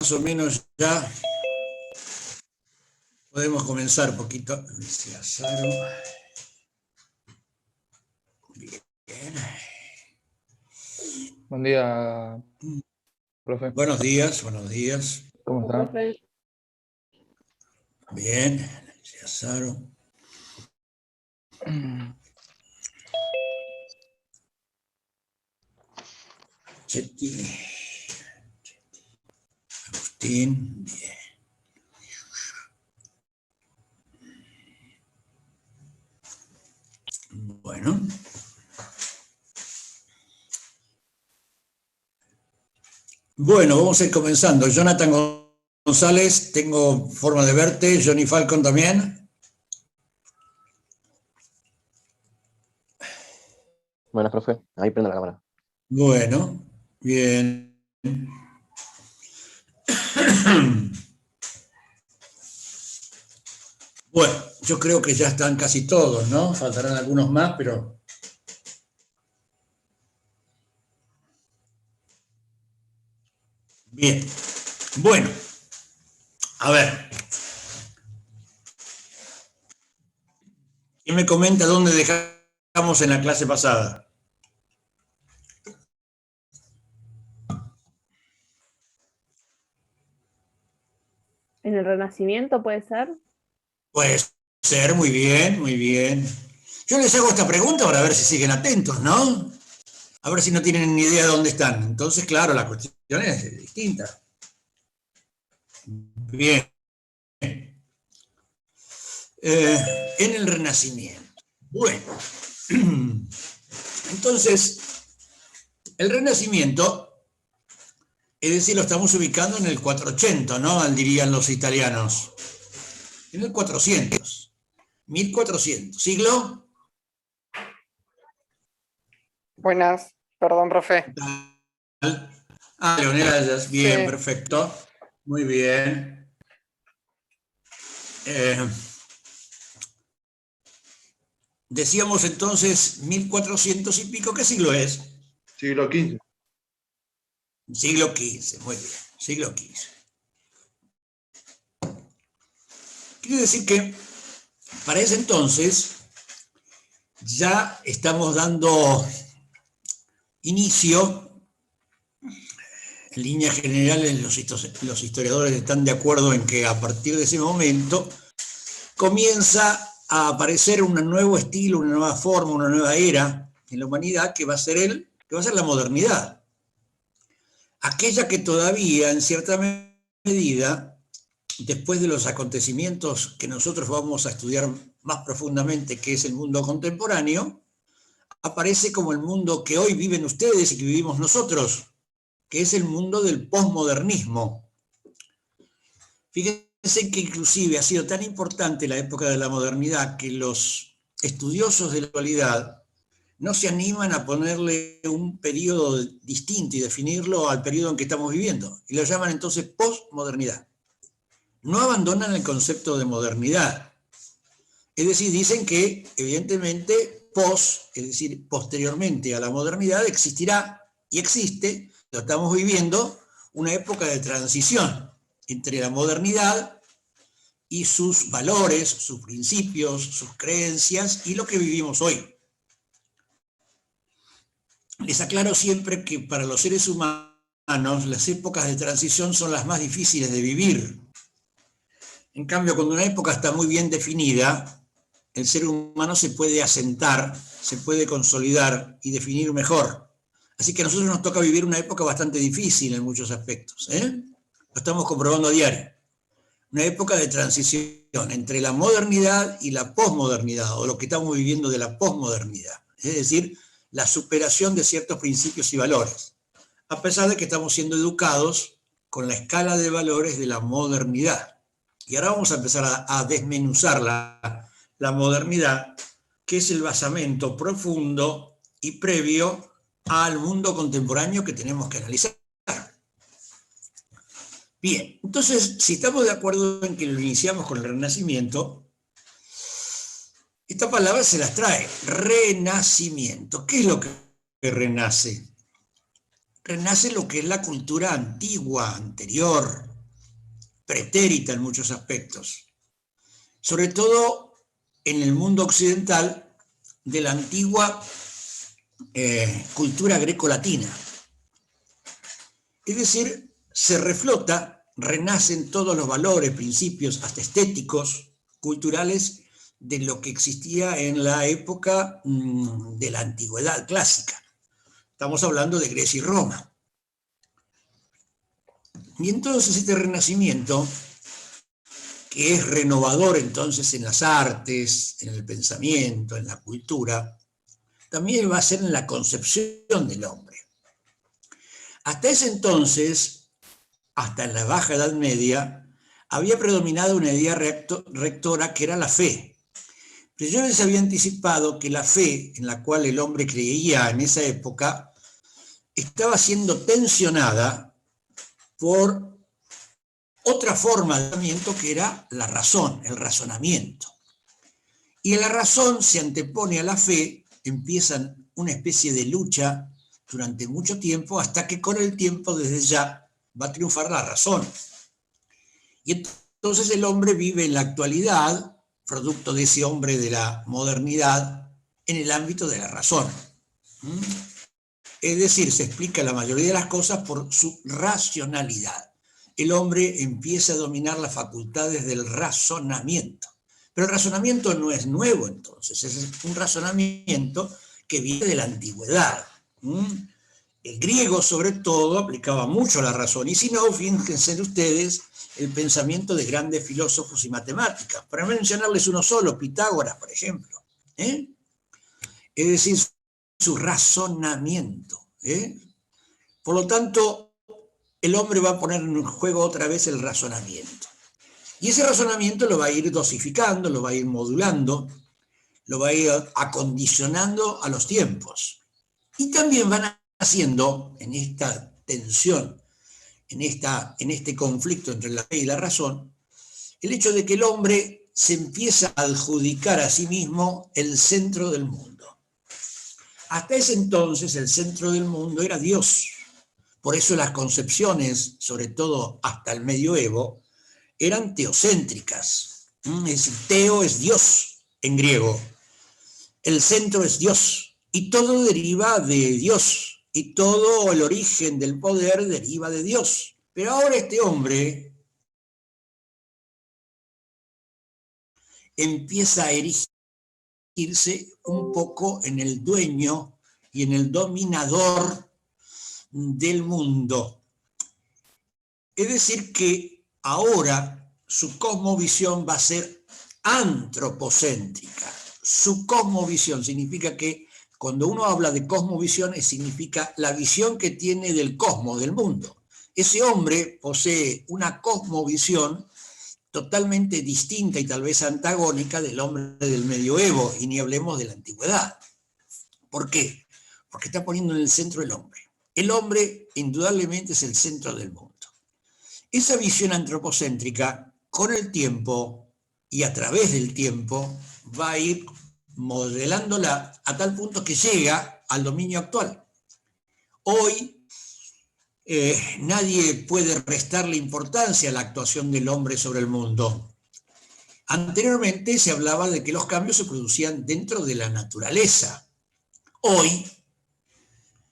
más o menos ya podemos comenzar un poquito. Bien. Buen día, profe. Buenos días, buenos días. ¿Cómo está? Bien, Saro. Chetti. Agustín, bien. Bueno. Bueno, vamos a ir comenzando. Jonathan González, tengo forma de verte. Johnny Falcon también. Buenas, profe. Ahí prende la cámara. Bueno, bien. Bueno, yo creo que ya están casi todos, ¿no? Faltarán algunos más, pero... Bien. Bueno, a ver. ¿Quién me comenta dónde dejamos en la clase pasada? ¿En el Renacimiento puede ser? Puede ser, muy bien, muy bien. Yo les hago esta pregunta para ver si siguen atentos, ¿no? A ver si no tienen ni idea de dónde están. Entonces, claro, la cuestión es distinta. Bien. En el Renacimiento. Bueno. Entonces, el Renacimiento, es decir, lo estamos ubicando en el 480, ¿no? Dirían los italianos. En el 400. 1400. ¿Siglo? Buenas, perdón, profe. Leonel Ayas, bien, Sí. perfecto. Muy bien. Decíamos entonces 1400 y pico, ¿qué siglo es? Siglo XV. Siglo XV, muy bien, siglo XV. Quiere decir que para ese entonces ya estamos dando inicio, en líneas generales los historiadores están de acuerdo en que a partir de ese momento comienza a aparecer un nuevo estilo, una nueva forma, una nueva era en la humanidad que va a ser la modernidad. Aquella que todavía, en cierta medida, después de los acontecimientos que nosotros vamos a estudiar más profundamente, que es el mundo contemporáneo, aparece como el mundo que hoy viven ustedes y que vivimos nosotros, que es el mundo del posmodernismo. Fíjense que inclusive ha sido tan importante la época de la modernidad que los estudiosos de la actualidad no se animan a ponerle un periodo distinto y definirlo al periodo en que estamos viviendo, y lo llaman entonces posmodernidad. No abandonan el concepto de modernidad. Es decir, dicen que evidentemente es decir, posteriormente a la modernidad existirá y existe, lo estamos viviendo, una época de transición entre la modernidad y sus valores, sus principios, sus creencias y lo que vivimos hoy. Les aclaro siempre que para los seres humanos las épocas de transición son las más difíciles de vivir. En cambio, cuando una época está muy bien definida, el ser humano se puede asentar, se puede consolidar y definir mejor. Así que a nosotros nos toca vivir una época bastante difícil en muchos aspectos, ¿eh? Lo estamos comprobando a diario. Una época de transición entre la modernidad y la posmodernidad, o lo que estamos viviendo de la posmodernidad. Es decir, la superación de ciertos principios y valores, a pesar de que estamos siendo educados con la escala de valores de la modernidad. Y ahora vamos a empezar a desmenuzar la modernidad, que es el basamento profundo y previo al mundo contemporáneo que tenemos que analizar. Bien, entonces, si estamos de acuerdo en que lo iniciamos con el Renacimiento, esta palabra se las trae, renacimiento. ¿Qué es lo que renace? Renace lo que es la cultura antigua, anterior, pretérita en muchos aspectos, sobre todo en el mundo occidental de la antigua cultura grecolatina. Es decir, se reflota, renacen todos los valores, principios, hasta estéticos, culturales, de lo que existía en la época de la antigüedad clásica. Estamos hablando de Grecia y Roma. Y entonces este renacimiento, que es renovador entonces en las artes, en el pensamiento, en la cultura, también va a ser en la concepción del hombre. Hasta ese entonces, hasta en la Baja Edad Media, había predominado una idea rectora que era la fe. Pero yo les había anticipado que la fe en la cual el hombre creía en esa época estaba siendo tensionada por otra forma de pensamiento que era la razón, el razonamiento. Y en la razón se antepone a la fe, empiezan una especie de lucha durante mucho tiempo, hasta que con el tiempo, desde ya, va a triunfar la razón. Y entonces el hombre vive en la actualidad, producto de ese hombre de la modernidad, en el ámbito de la razón. Es decir, se explica la mayoría de las cosas por su racionalidad. El hombre empieza a dominar las facultades del razonamiento. Pero el razonamiento no es nuevo entonces, es un razonamiento que viene de la antigüedad. El griego, sobre todo, aplicaba mucho la razón, y si no, fíjense ustedes el pensamiento de grandes filósofos y matemáticas. Para mencionarles uno solo, Pitágoras, por ejemplo. Es decir, su razonamiento. Por lo tanto, el hombre va a poner en juego otra vez el razonamiento. Y ese razonamiento lo va a ir dosificando, lo va a ir modulando, lo va a ir acondicionando a los tiempos. Y también van haciendo, en esta tensión, en este conflicto entre la fe y la razón, el hecho de que el hombre se empieza a adjudicar a sí mismo el centro del mundo. Hasta ese entonces el centro del mundo era Dios. Por eso las concepciones, sobre todo hasta el medioevo, eran teocéntricas. Es decir, teo es Dios en griego. El centro es Dios. Y todo deriva de Dios. Y todo el origen del poder deriva de Dios. Pero ahora este hombre empieza a erigirse un poco en el dueño y en el dominador del mundo. Es decir, que ahora su cosmovisión va a ser antropocéntrica. Su cosmovisión significa que cuando uno habla de cosmovisión, significa la visión que tiene del cosmos, del mundo. Ese hombre posee una cosmovisión totalmente distinta y tal vez antagónica del hombre del medioevo, y ni hablemos de la antigüedad. ¿Por qué? Porque está poniendo en el centro el hombre. El hombre indudablemente es el centro del mundo. Esa visión antropocéntrica, con el tiempo y a través del tiempo, va a ir modelándola a tal punto que llega al dominio actual. Hoy nadie puede restarle importancia a la actuación del hombre sobre el mundo. Anteriormente se hablaba de que los cambios se producían dentro de la naturaleza. Hoy,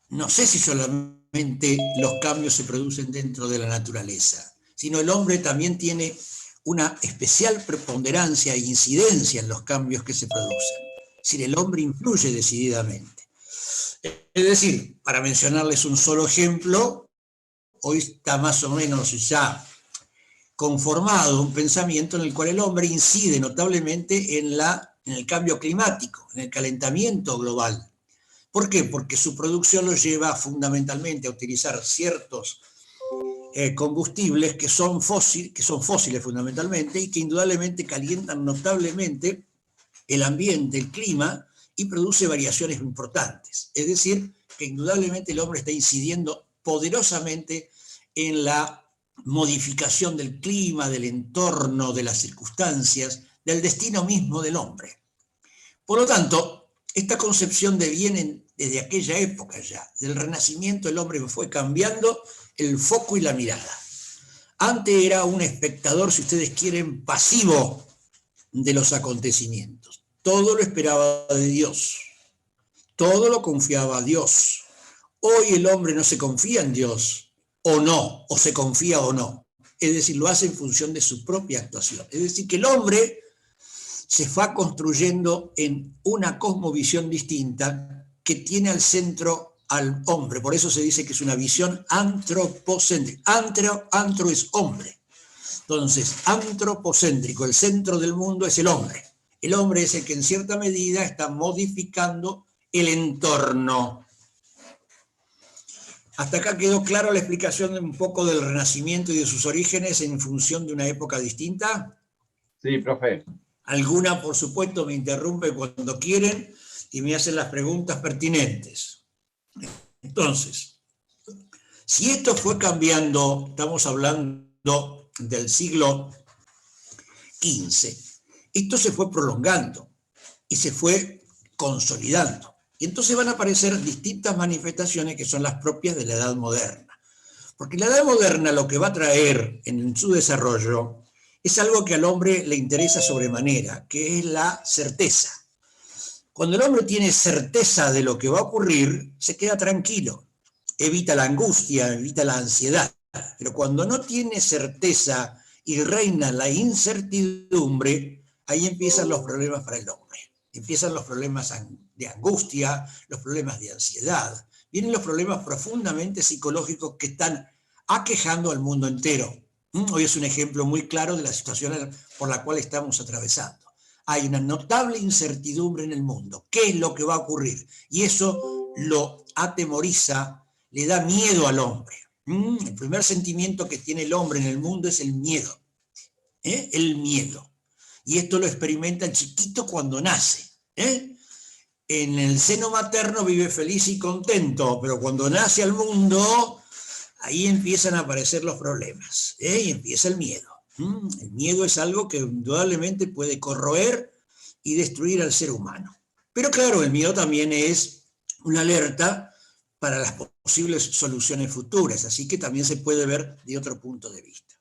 no sé si solamente los cambios se producen dentro de la naturaleza, sino el hombre también tiene una especial preponderancia e incidencia en los cambios que se producen. Es decir, el hombre influye decididamente. Es decir, para mencionarles un solo ejemplo, hoy está más o menos ya conformado un pensamiento en el cual el hombre incide notablemente en el cambio climático, en el calentamiento global. ¿Por qué? Porque su producción lo lleva fundamentalmente a utilizar ciertos combustibles que son fósiles fundamentalmente, y que indudablemente calientan notablemente el ambiente, el clima, y produce variaciones importantes. Es decir, que indudablemente el hombre está incidiendo poderosamente en la modificación del clima, del entorno, de las circunstancias, del destino mismo del hombre. Por lo tanto, esta concepción deviene desde aquella época ya. Del Renacimiento el hombre fue cambiando el foco y la mirada. Antes era un espectador, si ustedes quieren, pasivo de los acontecimientos. Todo lo esperaba de Dios. Todo lo confiaba a Dios. Hoy el hombre no se confía en Dios, o no, o se confía o no. Es decir, lo hace en función de su propia actuación. Es decir, que el hombre se va construyendo en una cosmovisión distinta que tiene al centro al hombre. Por eso se dice que es una visión antropocéntrica. Antro es hombre. Entonces, antropocéntrico, el centro del mundo es el hombre. El hombre es el que en cierta medida está modificando el entorno. ¿Hasta acá quedó clara la explicación de un poco del Renacimiento y de sus orígenes en función de una época distinta? Sí, profe. Alguna, por supuesto, me interrumpe cuando quieren y me hacen las preguntas pertinentes. Entonces, si esto fue cambiando, estamos hablando del siglo XV, esto se fue prolongando y se fue consolidando. Y entonces van a aparecer distintas manifestaciones que son las propias de la Edad Moderna. Porque la Edad Moderna lo que va a traer en su desarrollo es algo que al hombre le interesa sobremanera, que es la certeza. Cuando el hombre tiene certeza de lo que va a ocurrir, se queda tranquilo, evita la angustia, evita la ansiedad. Pero cuando no tiene certeza y reina la incertidumbre, ahí empiezan los problemas para el hombre. Empiezan los problemas de angustia, los problemas de ansiedad. Vienen los problemas profundamente psicológicos que están aquejando al mundo entero. Hoy es un ejemplo muy claro de la situación por la cual estamos atravesando. Hay una notable incertidumbre en el mundo. ¿Qué es lo que va a ocurrir? Y eso lo atemoriza, le da miedo al hombre. El primer sentimiento que tiene el hombre en el mundo es el miedo. El miedo. Y esto lo experimenta el chiquito cuando nace. En el seno materno vive feliz y contento, pero cuando nace al mundo, ahí empiezan a aparecer los problemas, y empieza el miedo. El miedo es algo que indudablemente puede corroer y destruir al ser humano. Pero claro, el miedo también es una alerta para las posibles soluciones futuras, así que también se puede ver de otro punto de vista.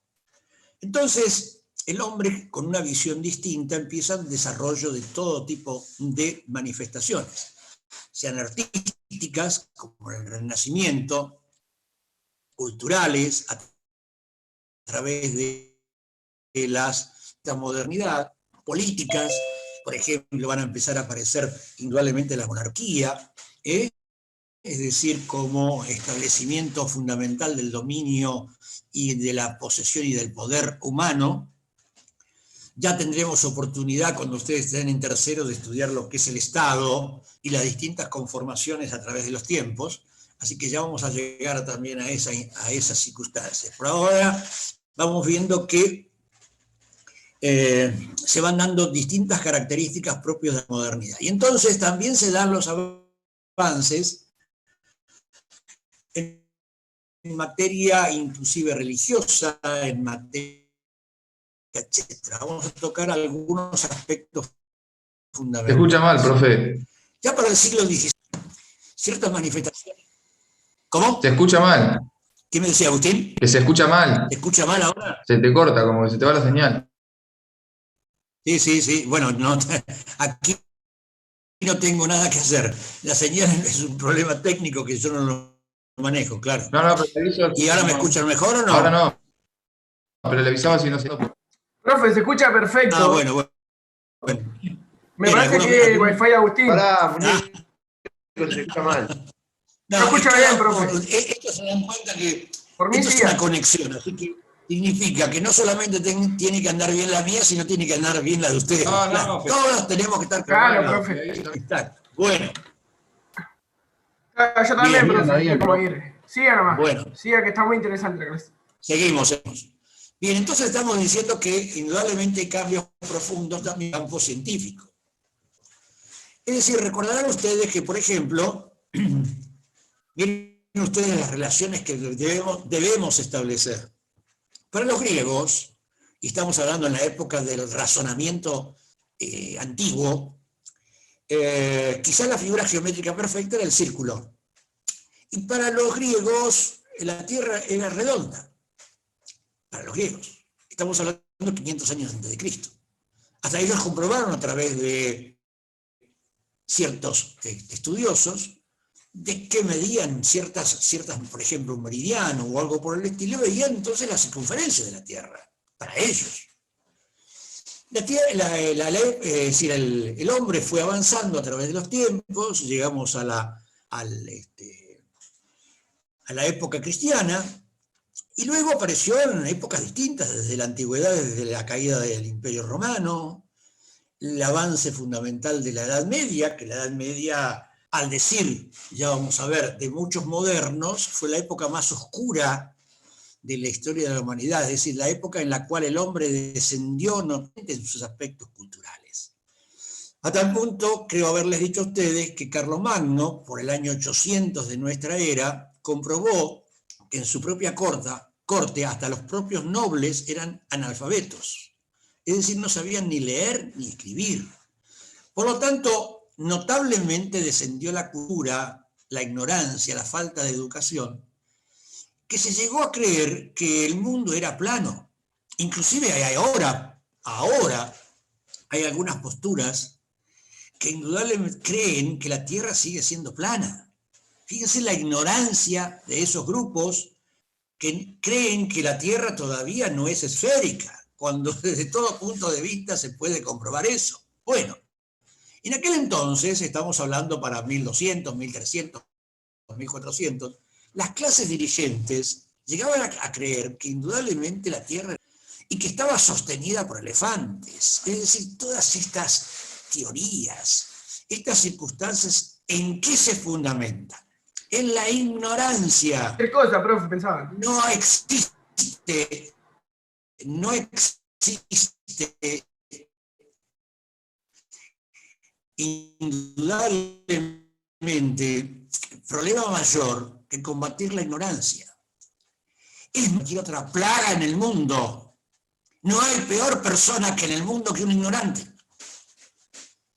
Entonces, el hombre con una visión distinta empieza el desarrollo de todo tipo de manifestaciones, sean artísticas, como el Renacimiento, culturales, a través de la modernidad, políticas, por ejemplo, van a empezar a aparecer indudablemente la monarquía, es decir, como establecimiento fundamental del dominio y de la posesión y del poder humano. Ya tendremos oportunidad cuando ustedes estén en tercero de estudiar lo que es el Estado y las distintas conformaciones a través de los tiempos, así que ya vamos a llegar también a esas circunstancias. Por ahora vamos viendo que se van dando distintas características propias de la modernidad. Y entonces también se dan los avances en materia inclusive religiosa, en materia, etcétera. Vamos a tocar algunos aspectos fundamentales. Se escucha mal, profe. Ya para el siglo XVI, ciertas manifestaciones. ¿Cómo? Se escucha mal. ¿Qué me decía Agustín? Que se escucha mal. ¿Se escucha mal ahora? Se te corta, como que se te va la señal. Sí. Bueno, no, aquí no tengo nada que hacer. La señal es un problema técnico que yo no lo manejo, claro. No, pero le aviso. ¿Y ahora me escuchan mejor o no? Ahora no. Pero le avisaba si no se... Profe, se escucha perfecto. Ah, bueno. Me parece que el Wi-Fi de Agustín. Pará, se escucha mal. No escucha bien, profe. Esto se dan cuenta que Por mí esto sí. es una conexión, así que significa que no solamente tiene que andar bien la mía, sino tiene que andar bien la de ustedes. No, Claro, todos tenemos que estar Claro, conectados. profe. Exacto. Bueno, Yo también, Bien, profe. bien, ¿Cómo ir? Siga nomás. Bueno. Siga, que está muy interesante la clase. seguimos. Bien, entonces estamos diciendo que indudablemente hay cambios profundos también en el campo científico. Es decir, recordarán ustedes que, por ejemplo, miren ustedes las relaciones que debemos establecer. Para los griegos, y estamos hablando en la época del razonamiento antiguo, quizás la figura geométrica perfecta era el círculo. Y para los griegos la Tierra era redonda. para los griegos. Estamos hablando de 500 años antes de Cristo. Hasta ellos comprobaron a través de ciertos estudiosos de que medían ciertas, por ejemplo, un meridiano o algo por el estilo, veían entonces la circunferencia de la Tierra, para ellos. La tierra, es decir, el hombre fue avanzando a través de los tiempos, llegamos a la época cristiana, y luego apareció en épocas distintas, desde la antigüedad, desde la caída del Imperio Romano, el avance fundamental de la Edad Media, que la Edad Media, al decir, ya vamos a ver, de muchos modernos, fue la época más oscura de la historia de la humanidad, es decir, la época en la cual el hombre descendió notablemente en sus aspectos culturales. A tal punto, creo haberles dicho a ustedes que Carlomagno, por el año 800 de nuestra era, comprobó que en su propia corte hasta los propios nobles eran analfabetos. Es decir, no sabían ni leer ni escribir. Por lo tanto, notablemente descendió la cultura, la ignorancia, la falta de educación, que se llegó a creer que el mundo era plano. Inclusive ahora hay algunas posturas que indudablemente creen que la Tierra sigue siendo plana. Fíjense la ignorancia de esos grupos que creen que la Tierra todavía no es esférica, cuando desde todo punto de vista se puede comprobar eso. Bueno, en aquel entonces, estamos hablando para 1200, 1300, 1400, las clases dirigentes llegaban a creer que indudablemente la Tierra y que estaba sostenida por elefantes. Es decir, todas estas teorías, estas circunstancias, ¿en qué se fundamentan? En la ignorancia. ¿Qué cosa, profe, pensaba? No existe indudablemente problema mayor que combatir la ignorancia. Es cualquier otra plaga en el mundo. No hay peor persona que en el mundo que un ignorante.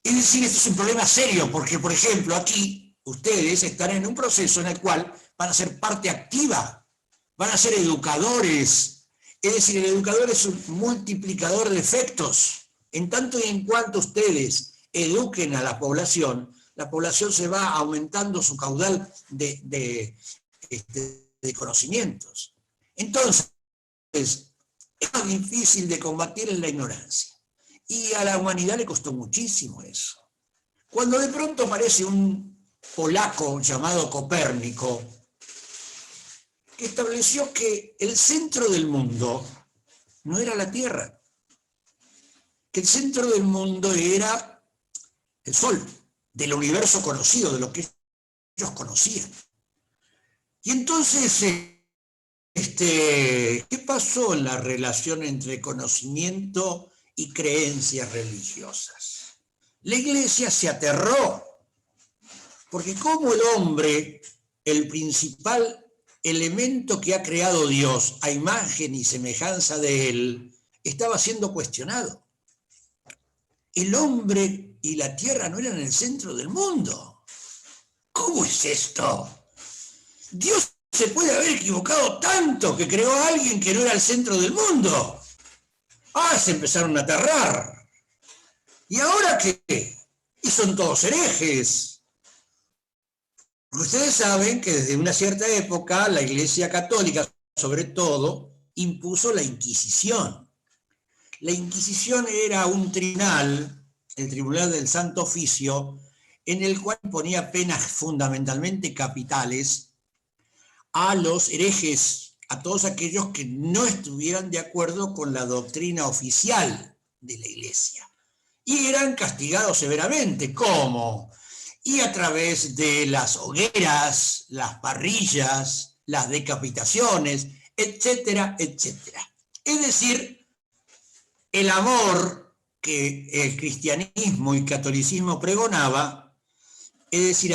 Es decir, esto es un problema serio, porque, por ejemplo, aquí ustedes están en un proceso en el cual van a ser parte activa, van a ser educadores. Es decir, el educador es un multiplicador de efectos. En tanto y en cuanto ustedes eduquen a la población se va aumentando su caudal de conocimientos. Entonces, es más difícil de combatir en la ignorancia. Y a la humanidad le costó muchísimo eso. Cuando de pronto aparece un polaco llamado Copérnico, que estableció que el centro del mundo no era la Tierra, que el centro del mundo era el Sol, del universo conocido, de lo que ellos conocían. Y entonces, ¿qué pasó en la relación entre conocimiento y creencias religiosas? La Iglesia se aterró, porque como el hombre, el principal elemento que ha creado Dios a imagen y semejanza de él, estaba siendo cuestionado. El hombre y la Tierra no eran el centro del mundo. ¿Cómo es esto? Dios se puede haber equivocado tanto que creó a alguien que no era el centro del mundo. Se empezaron a aterrar. ¿Y ahora qué? Y son todos herejes. Ustedes saben que desde una cierta época la Iglesia Católica, sobre todo, impuso la Inquisición. La Inquisición era un tribunal, el Tribunal del Santo Oficio, en el cual ponía penas fundamentalmente capitales a los herejes, a todos aquellos que no estuvieran de acuerdo con la doctrina oficial de la Iglesia. Y eran castigados severamente. ¿Cómo? Y a través de las hogueras, las parrillas, las decapitaciones, etcétera, etcétera. Es decir, el amor que el cristianismo y catolicismo pregonaba, es decir,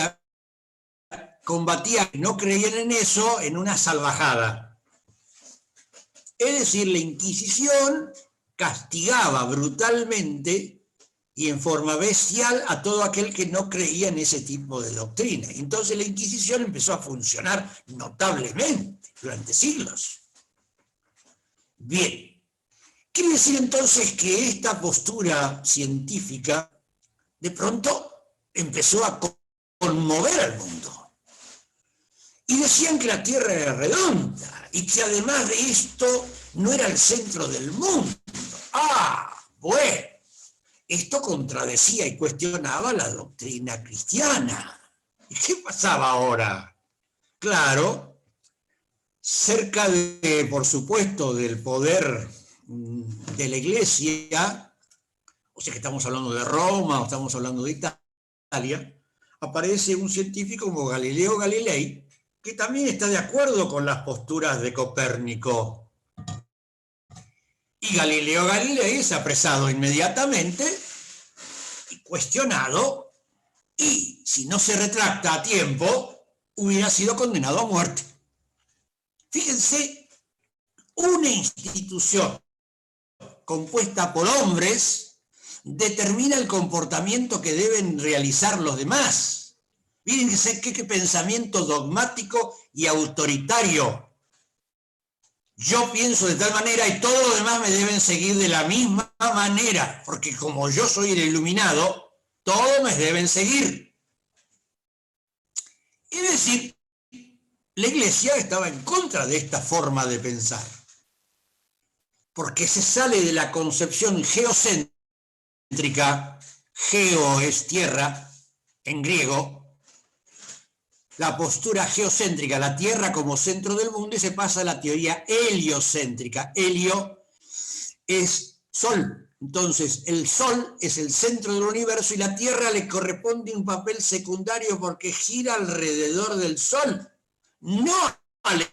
combatía, no creían en eso, en una salvajada. Es decir, la Inquisición castigaba brutalmente y en forma bestial a todo aquel que no creía en ese tipo de doctrina. Entonces la Inquisición empezó a funcionar notablemente durante siglos. Bien, quiere decir entonces que esta postura científica de pronto empezó a conmover al mundo. Y decían que la Tierra era redonda y que además de esto no era el centro del mundo. Ah, bueno, esto contradecía y cuestionaba la doctrina cristiana. ¿Y qué pasaba ahora? Claro, cerca de, por supuesto, del poder de la Iglesia, o sea que estamos hablando de Roma o estamos hablando de Italia, aparece un científico como Galileo Galilei, que también está de acuerdo con las posturas de Copérnico. Y Galileo Galilei es apresado inmediatamente y cuestionado, y si no se retracta a tiempo, hubiera sido condenado a muerte. Fíjense, una institución compuesta por hombres determina el comportamiento que deben realizar los demás. Fíjense qué pensamiento dogmático y autoritario. Yo pienso de tal manera y todos los demás me deben seguir de la misma manera, porque como yo soy el iluminado, todos me deben seguir. Es decir, la Iglesia estaba en contra de esta forma de pensar, porque se sale de la concepción geocéntrica, geo es tierra en griego, la postura geocéntrica, la Tierra como centro del mundo, y se pasa a la teoría heliocéntrica. Helio es Sol. Entonces, el Sol es el centro del universo y la Tierra le corresponde un papel secundario porque gira alrededor del Sol, no a la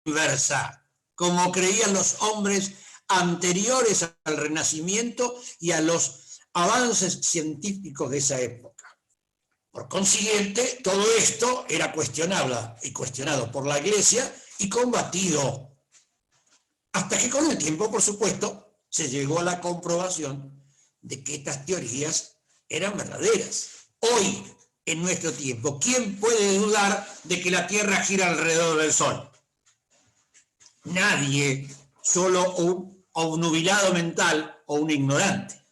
inversa, como creían los hombres anteriores al Renacimiento y a los avances científicos de esa época. Por consiguiente, todo esto era cuestionado por la Iglesia y combatido. Hasta que con el tiempo, por supuesto, se llegó a la comprobación de que estas teorías eran verdaderas. Hoy, en nuestro tiempo, ¿quién puede dudar de que la Tierra gira alrededor del Sol? Nadie, solo un obnubilado mental o un ignorante.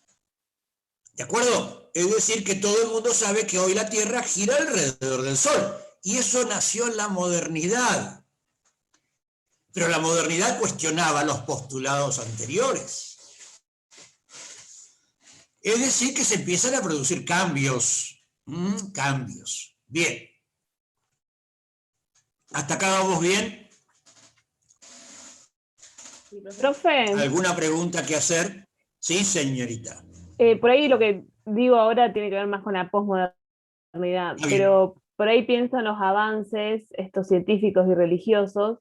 ¿De acuerdo? Es decir, que todo el mundo sabe que hoy la Tierra gira alrededor del Sol. Y eso nació en la modernidad. Pero la modernidad cuestionaba los postulados anteriores. Es decir, que se empiezan a producir cambios. Cambios. Bien. ¿Hasta acá vamos bien? Profe, ¿Alguna pregunta que hacer? Sí, señorita. por ahí lo que digo ahora tiene que ver más con la posmodernidad, pero por ahí pienso en los avances, estos científicos y religiosos,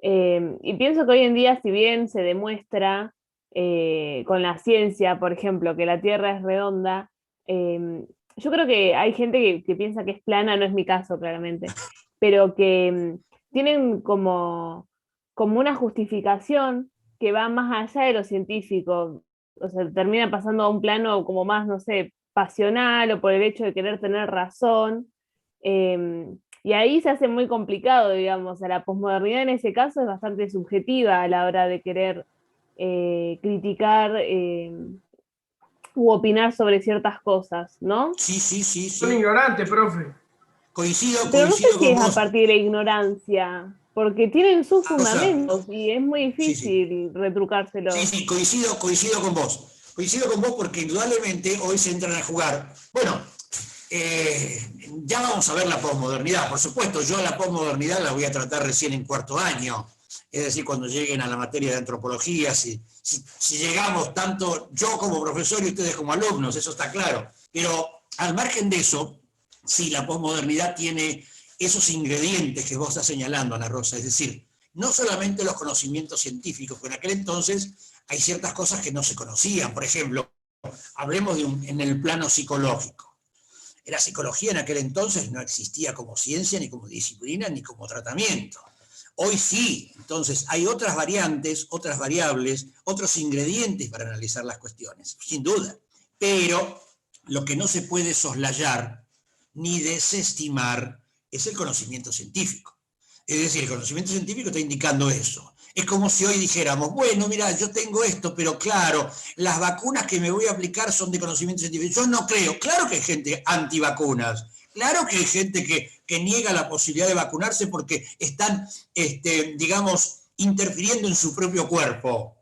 y pienso que hoy en día, si bien se demuestra con la ciencia, por ejemplo, que la Tierra es redonda, yo creo que hay gente que piensa que es plana, no es mi caso claramente, pero que tienen como una justificación que va más allá de lo científico. O sea, termina pasando a un plano como más, no sé, pasional o por el hecho de querer tener razón. Y ahí se hace muy complicado, digamos. O sea, la posmodernidad en ese caso es bastante subjetiva a la hora de querer criticar u opinar sobre ciertas cosas, ¿no? Sí. Son ignorantes, profe. Pero no sé si con es a vos. partir de ignorancia, porque tienen sus fundamentos y es muy difícil retrucárselos. Sí, coincido con vos. Coincido con vos porque indudablemente hoy se entran a jugar. Bueno, ya vamos a ver la posmodernidad. Por supuesto, yo la posmodernidad la voy a tratar recién en cuarto año. Es decir, cuando lleguen a la materia de antropología, si llegamos tanto yo como profesor y ustedes como alumnos, eso está claro. Pero al margen de eso, sí, la posmodernidad tiene esos ingredientes que vos estás señalando, Ana Rosa, es decir, no solamente los conocimientos científicos, que en aquel entonces hay ciertas cosas que no se conocían. Por ejemplo, hablemos en el plano psicológico. La psicología en aquel entonces no existía como ciencia, ni como disciplina, ni como tratamiento. Hoy sí, entonces hay otras variantes, otras variables, otros ingredientes para analizar las cuestiones, sin duda. Pero lo que no se puede soslayar ni desestimar es el conocimiento científico. Es decir, el conocimiento científico está indicando eso. Es como si hoy dijéramos, bueno, mira, yo tengo esto, pero claro, las vacunas que me voy a aplicar son de conocimiento científico. Yo no creo. Claro que hay gente antivacunas. Claro que hay gente que niega la posibilidad de vacunarse porque están, digamos, interfiriendo en su propio cuerpo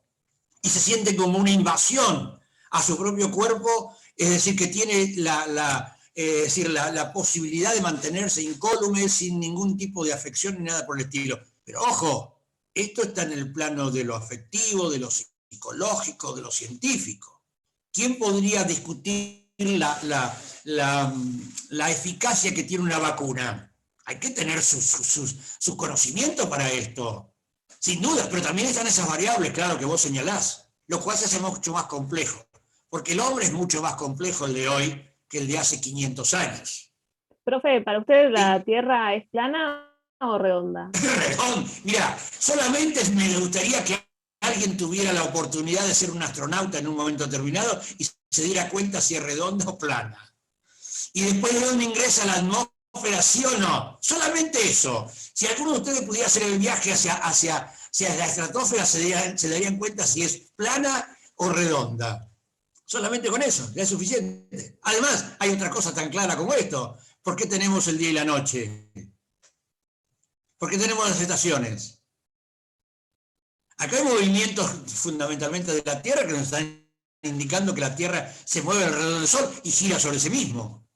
y se sienten como una invasión a su propio cuerpo, es decir, que tiene la posibilidad de mantenerse incólume sin ningún tipo de afección ni nada por el estilo. Pero ojo, esto está en el plano de lo afectivo, de lo psicológico, de lo científico. ¿Quién podría discutir la eficacia que tiene una vacuna? Hay que tener su conocimiento para esto, sin duda, pero también están esas variables, claro, que vos señalás, lo cual se hace mucho más complejo, porque el hombre es mucho más complejo el de hoy que el de hace 500 años. Profe, ¿para usted la Tierra es plana o redonda? Mira, solamente me gustaría que alguien tuviera la oportunidad de ser un astronauta en un momento determinado y se diera cuenta si es redonda o plana. Y después de dónde ingresa la atmósfera, sí o no. Solamente eso. Si alguno de ustedes pudiera hacer el viaje hacia la estratosfera, se darían cuenta si es plana o redonda. Solamente con eso, ya es suficiente. Además, hay otra cosa tan clara como esto. ¿Por qué tenemos el día y la noche? ¿Por qué tenemos las estaciones? Acá hay movimientos fundamentalmente de la Tierra que nos están indicando que la Tierra se mueve alrededor del Sol y gira sobre sí mismo.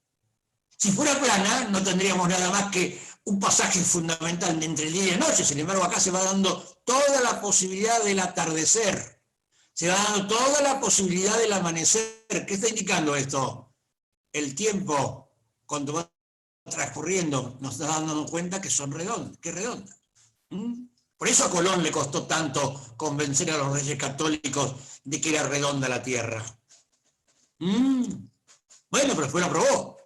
Si fuera plana, no tendríamos nada más que un pasaje fundamental entre el día y la noche. Sin embargo, acá se va dando toda la posibilidad del atardecer. Se va dando toda la posibilidad del amanecer. ¿Qué está indicando esto? El tiempo, cuando va transcurriendo, nos está dando cuenta que son redondas, que es redonda. Por eso a Colón le costó tanto convencer a los reyes católicos de que era redonda la Tierra. Bueno, pero después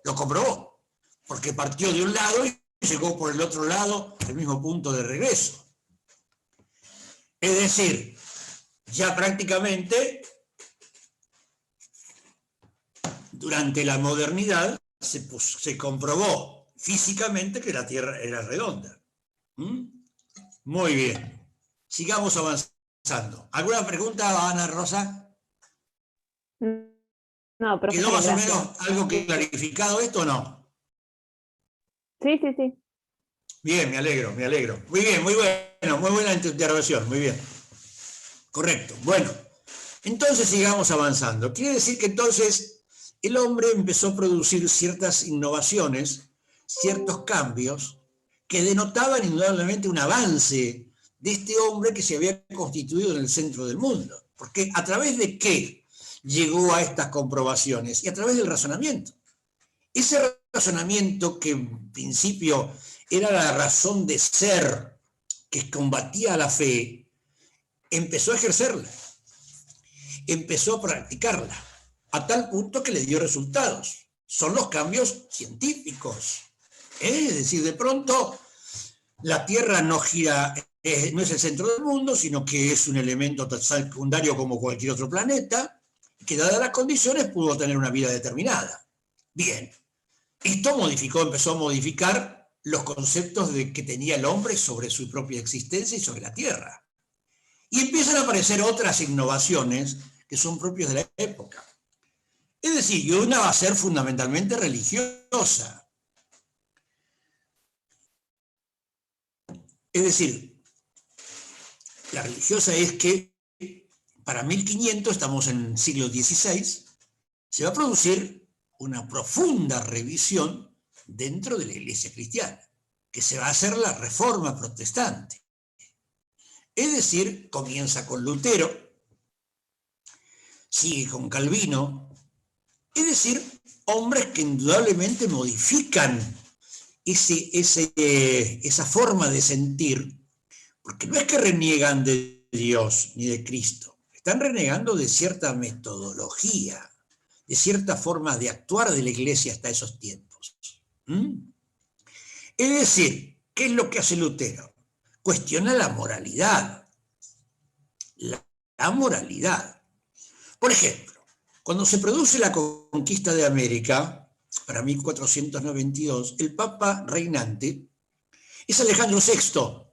lo comprobó, porque partió de un lado y llegó por el otro lado al mismo punto de regreso. Es decir, ya prácticamente durante la modernidad se comprobó físicamente que la Tierra era redonda. Muy bien. Sigamos avanzando. ¿Alguna pregunta, Ana Rosa? No, profe, ¿Quedó más o gracias. menos algo que clarificado esto o no? Sí. Bien, me alegro. Muy bien, muy buena intervención, muy bien. Correcto. Bueno, entonces sigamos avanzando. Quiere decir que entonces el hombre empezó a producir ciertas innovaciones, ciertos cambios, que denotaban indudablemente un avance de este hombre que se había constituido en el centro del mundo. Porque ¿a través de qué llegó a estas comprobaciones? Y a través del razonamiento. Ese razonamiento que en principio era la razón de ser, que combatía a la fe, empezó a ejercerla, empezó a practicarla, a tal punto que le dio resultados. Son los cambios científicos. Es decir, de pronto la Tierra no gira, no es el centro del mundo, sino que es un elemento secundario como cualquier otro planeta, que dadas las condiciones pudo tener una vida determinada. Bien, esto empezó a modificar los conceptos que tenía el hombre sobre su propia existencia y sobre la Tierra. Y empiezan a aparecer otras innovaciones que son propias de la época. Es decir, y una va a ser fundamentalmente religiosa. Es decir, la religiosa es que para 1500, estamos en el siglo XVI, se va a producir una profunda revisión dentro de la Iglesia cristiana, que se va a hacer la Reforma protestante. Es decir, comienza con Lutero, sigue con Calvino, es decir, hombres que indudablemente modifican esa forma de sentir, porque no es que reniegan de Dios ni de Cristo, están renegando de cierta metodología, de cierta forma de actuar de la Iglesia hasta esos tiempos. Es decir, ¿qué es lo que hace Lutero? Cuestiona la moralidad. La moralidad. Por ejemplo, cuando se produce la conquista de América, para 1492, el Papa reinante es Alejandro VI,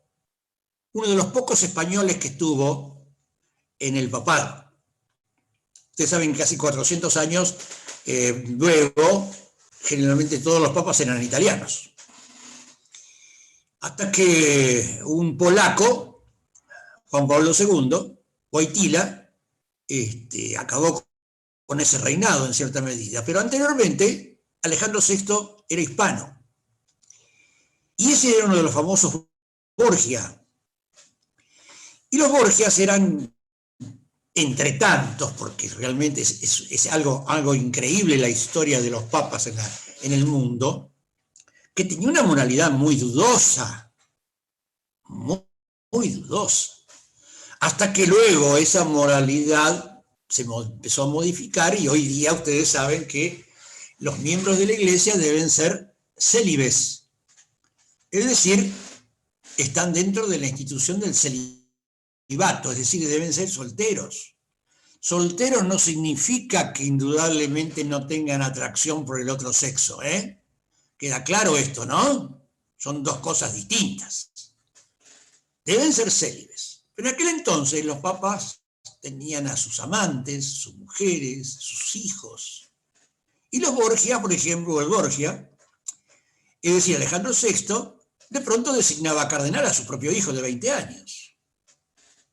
uno de los pocos españoles que estuvo en el papado. Ustedes saben que casi 400 años luego, generalmente todos los papas eran italianos. Hasta que un polaco, Juan Pablo II, Wojtyła, acabó con ese reinado en cierta medida. Pero anteriormente, Alejandro VI era hispano. Y ese era uno de los famosos Borgia. Y los Borgias eran, entre tantos, porque realmente es algo increíble la historia de los papas en el mundo, que tenía una moralidad muy dudosa, muy dudosa. Hasta que luego esa moralidad se empezó a modificar y hoy día ustedes saben que los miembros de la iglesia deben ser célibes. Es decir, están dentro de la institución del celibato, es decir, deben ser solteros. Solteros no significa que indudablemente no tengan atracción por el otro sexo, ¿eh? Queda claro esto, ¿no? Son dos cosas distintas. Deben ser célibes. Pero en aquel entonces los papas tenían a sus amantes, sus mujeres, sus hijos. Y los Borgia, por ejemplo, el Borgia, es decir, Alejandro VI, de pronto designaba cardenal a su propio hijo de 20 años.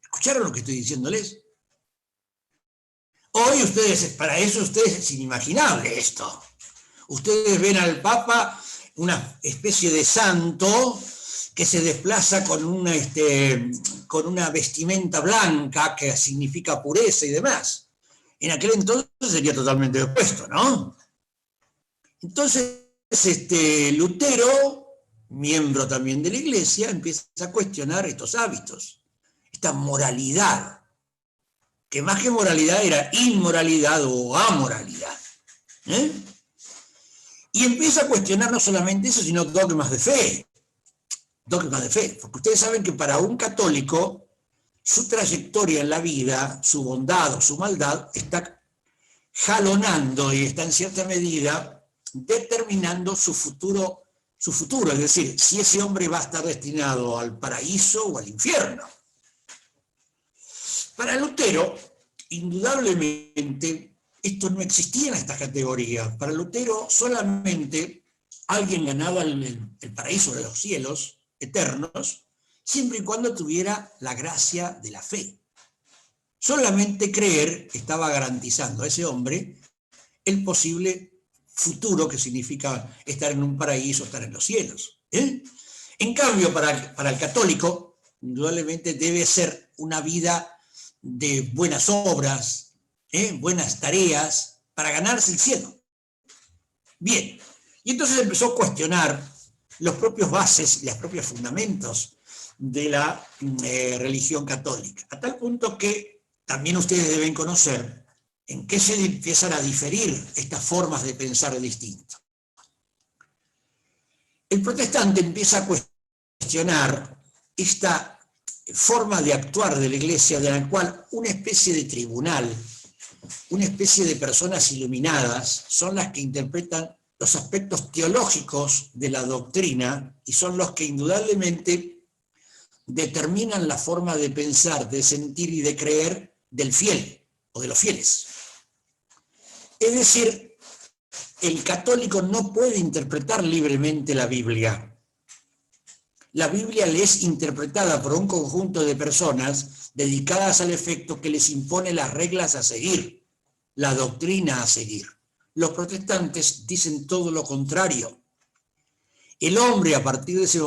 ¿Escucharon lo que estoy diciéndoles? Hoy para eso es inimaginable esto. Ustedes ven al Papa, una especie de santo que se desplaza con una vestimenta blanca que significa pureza y demás. En aquel entonces sería totalmente opuesto, ¿no? Entonces, Lutero, miembro también de la Iglesia, empieza a cuestionar estos hábitos, esta moralidad, que más que moralidad era inmoralidad o amoralidad. Y empieza a cuestionar no solamente eso, sino dogmas de fe. Dogmas de fe. Porque ustedes saben que para un católico, su trayectoria en la vida, su bondad o su maldad, está jalonando y está en cierta medida determinando su futuro. Es decir, si ese hombre va a estar destinado al paraíso o al infierno. Para Lutero, indudablemente, esto no existía en estas categorías. Para Lutero solamente alguien ganaba el paraíso de los cielos eternos, siempre y cuando tuviera la gracia de la fe. Solamente creer estaba garantizando a ese hombre el posible futuro, que significa estar en un paraíso, estar en los cielos. En cambio, para el católico, indudablemente debe ser una vida de buenas obras, buenas tareas, para ganarse el cielo. Bien, y entonces empezó a cuestionar los propios bases y los propios fundamentos de la religión católica, a tal punto que también ustedes deben conocer en qué se empiezan a diferir estas formas de pensar distintas. El protestante empieza a cuestionar esta forma de actuar de la Iglesia, de la cual una especie de tribunal, una especie de personas iluminadas, son las que interpretan los aspectos teológicos de la doctrina y son los que indudablemente determinan la forma de pensar, de sentir y de creer del fiel o de los fieles. Es decir, el católico no puede interpretar libremente la Biblia. La Biblia le es interpretada por un conjunto de personas dedicadas al efecto que les impone las reglas a seguir, la doctrina a seguir. Los protestantes dicen todo lo contrario. El hombre, a partir de ese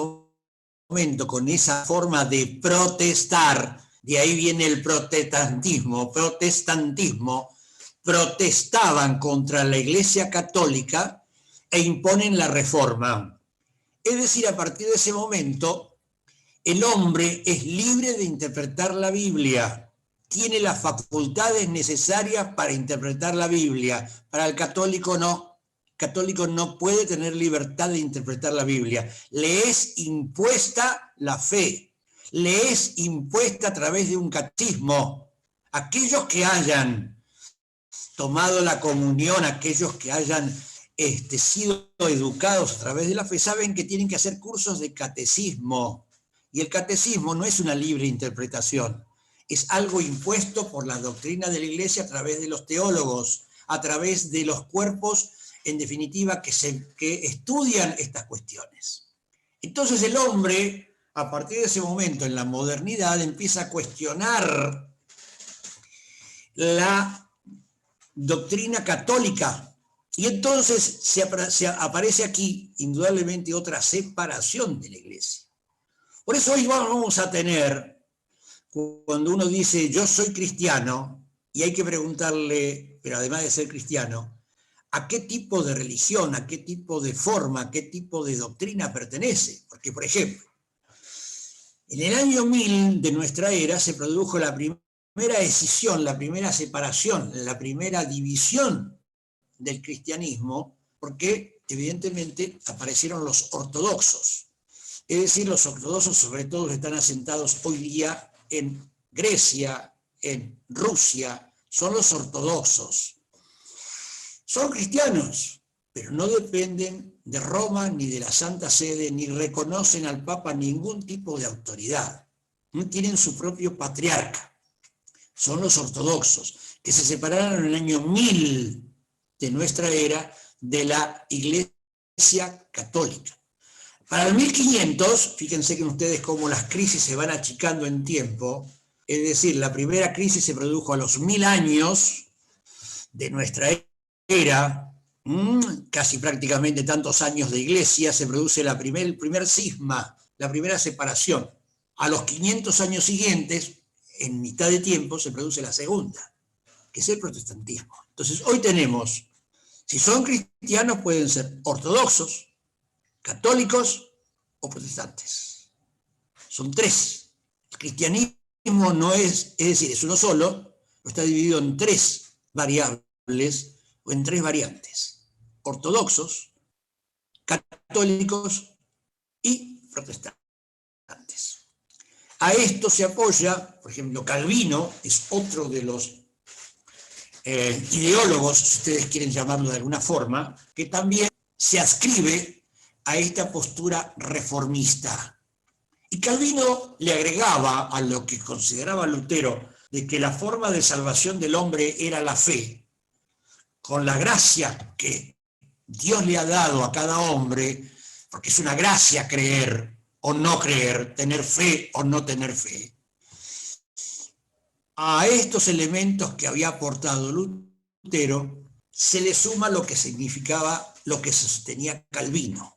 momento, con esa forma de protestar, de ahí viene el protestantismo, protestaban contra la Iglesia católica e imponen la reforma. Es decir, a partir de ese momento, el hombre es libre de interpretar la Biblia, tiene las facultades necesarias para interpretar la Biblia. Para el católico no. El católico no puede tener libertad de interpretar la Biblia. Le es impuesta la fe, le es impuesta a través de un catecismo. Aquellos que hayan tomado la comunión, aquellos que hayan sido educados a través de la fe, saben que tienen que hacer cursos de catecismo. Y el catecismo no es una libre interpretación, es algo impuesto por la doctrina de la Iglesia a través de los teólogos, a través de los cuerpos, en definitiva, que estudian estas cuestiones. Entonces el hombre, a partir de ese momento, en la modernidad, empieza a cuestionar la doctrina católica. Y entonces aparece aquí, indudablemente, otra separación de la Iglesia. Por eso hoy vamos a tener, cuando uno dice yo soy cristiano, y hay que preguntarle, pero además de ser cristiano, ¿a qué tipo de religión, a qué tipo de forma, a qué tipo de doctrina pertenece? Porque, por ejemplo, en el año 1000 de nuestra era se produjo la primera escisión, la primera separación, la primera división del cristianismo, porque evidentemente aparecieron los ortodoxos. Es decir, los ortodoxos sobre todo están asentados hoy día en Grecia, en Rusia, son los ortodoxos. Son cristianos, pero no dependen de Roma ni de la Santa Sede, ni reconocen al Papa ningún tipo de autoridad. No tienen su propio patriarca. Son los ortodoxos, que se separaron en el año 1000 de nuestra era de la Iglesia Católica. Para el 1500, fíjense que ustedes cómo las crisis se van achicando en tiempo, es decir, la primera crisis se produjo a los 1000 años de nuestra era, casi prácticamente tantos años de iglesia, se produce el primer cisma, la primera separación. A los 500 años siguientes, en mitad de tiempo, se produce la segunda, que es el protestantismo. Entonces, hoy tenemos, si son cristianos, pueden ser ortodoxos, católicos o protestantes. Son tres. El cristianismo no es decir, es uno solo, pero está dividido en tres variables o en tres variantes: ortodoxos, católicos y protestantes. A esto se apoya, por ejemplo, Calvino es otro de los ideólogos, si ustedes quieren llamarlo de alguna forma, que también se adscribe a esta postura reformista. Y Calvino le agregaba a lo que consideraba Lutero, de que la forma de salvación del hombre era la fe, con la gracia que Dios le ha dado a cada hombre, porque es una gracia creer o no creer, tener fe o no tener fe. A estos elementos que había aportado Lutero se le suma lo que significaba, lo que sostenía Calvino.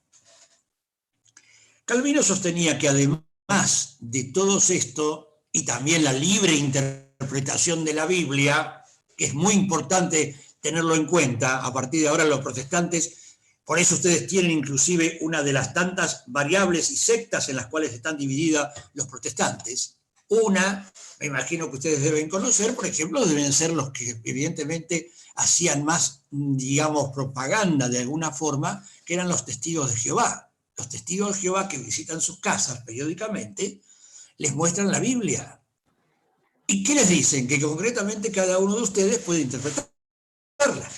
Calvino sostenía que además de todo esto, y también la libre interpretación de la Biblia, que es muy importante tenerlo en cuenta, a partir de ahora los protestantes, por eso ustedes tienen inclusive una de las tantas variables y sectas en las cuales están divididos los protestantes. Una, me imagino que ustedes deben conocer, por ejemplo, deben ser los que evidentemente hacían más, digamos, propaganda de alguna forma, que eran los testigos de Jehová. Los testigos de Jehová que visitan sus casas periódicamente les muestran la Biblia. ¿Y qué les dicen? Que concretamente cada uno de ustedes puede interpretarla.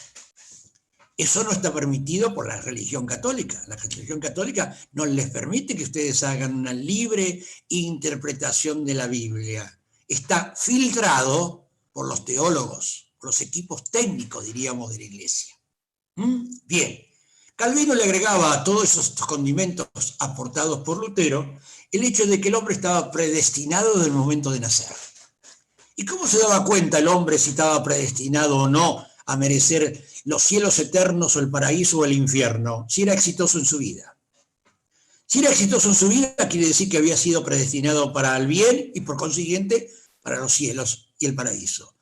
Eso no está permitido por la religión católica. La religión católica no les permite que ustedes hagan una libre interpretación de la Biblia. Está filtrado por los teólogos, por los equipos técnicos, diríamos, de la Iglesia. Bien. Calvino le agregaba a todos esos condimentos aportados por Lutero el hecho de que el hombre estaba predestinado desde el momento de nacer. ¿Y cómo se daba cuenta el hombre si estaba predestinado o no a merecer los cielos eternos o el paraíso o el infierno? Si era exitoso en su vida. Si era exitoso en su vida, quiere decir que había sido predestinado para el bien y por consiguiente para los cielos y el paraíso.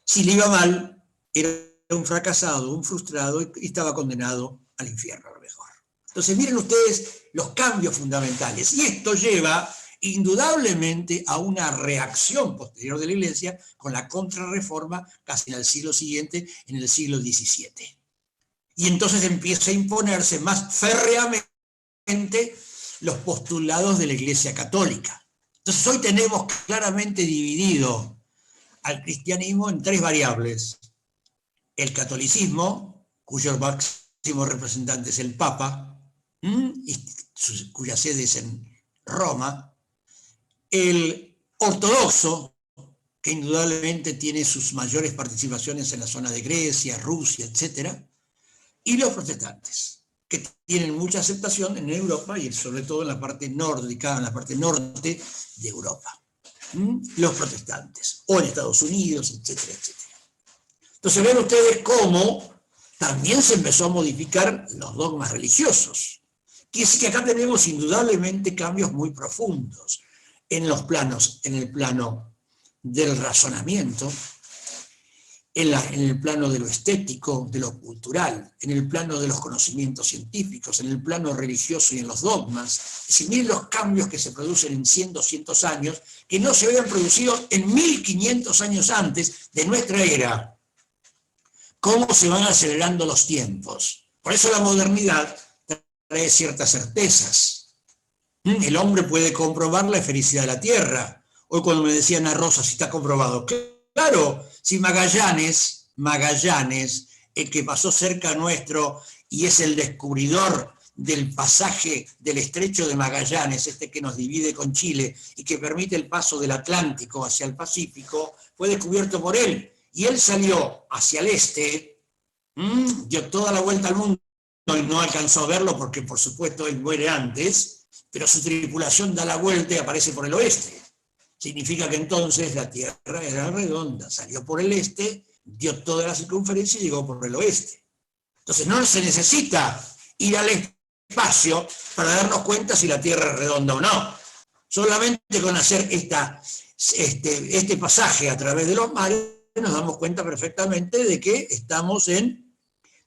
Si le iba mal, era un fracasado, un frustrado y estaba condenado al infierno a lo mejor. Entonces miren ustedes los cambios fundamentales. Y esto lleva indudablemente a una reacción posterior de la Iglesia con la contrarreforma casi en el siglo siguiente, en el siglo XVII. Y entonces empieza a imponerse más férreamente los postulados de la Iglesia Católica. Entonces hoy tenemos claramente dividido al cristianismo en tres variables: el catolicismo, cuyo máximo representante es el Papa, y cuya sede es en Roma; el ortodoxo, que indudablemente tiene sus mayores participaciones en la zona de Grecia, Rusia, etc., y los protestantes, que tienen mucha aceptación en Europa y sobre todo en la parte nórdica, en la parte norte de Europa. Los protestantes, o en Estados Unidos, etcétera, etcétera. Entonces ven ustedes cómo también se empezó a modificar los dogmas religiosos. Quiere decir que acá tenemos indudablemente cambios muy profundos en los planos, en el plano del razonamiento, en el plano de lo estético, de lo cultural, en el plano de los conocimientos científicos, en el plano religioso y en los dogmas. Es decir, miren los cambios que se producen en 100, 200 años, que no se habían producido en 1500 años antes de nuestra era. Cómo se van acelerando los tiempos. Por eso la modernidad trae ciertas certezas. El hombre puede comprobar la felicidad de la Tierra. Hoy cuando me decía Ana Rosa, si está comprobado. Claro, si Magallanes, el que pasó cerca nuestro y es el descubridor del pasaje del estrecho de Magallanes, este que nos divide con Chile y que permite el paso del Atlántico hacia el Pacífico, fue descubierto por él. Y él salió hacia el este, dio toda la vuelta al mundo y no alcanzó a verlo porque por supuesto él muere antes, pero su tripulación da la vuelta y aparece por el oeste. Significa que entonces la Tierra era redonda, salió por el este, dio toda la circunferencia y llegó por el oeste. Entonces no se necesita ir al espacio para darnos cuenta si la Tierra es redonda o no. Solamente con hacer este pasaje a través de los mares nos damos cuenta perfectamente de que estamos en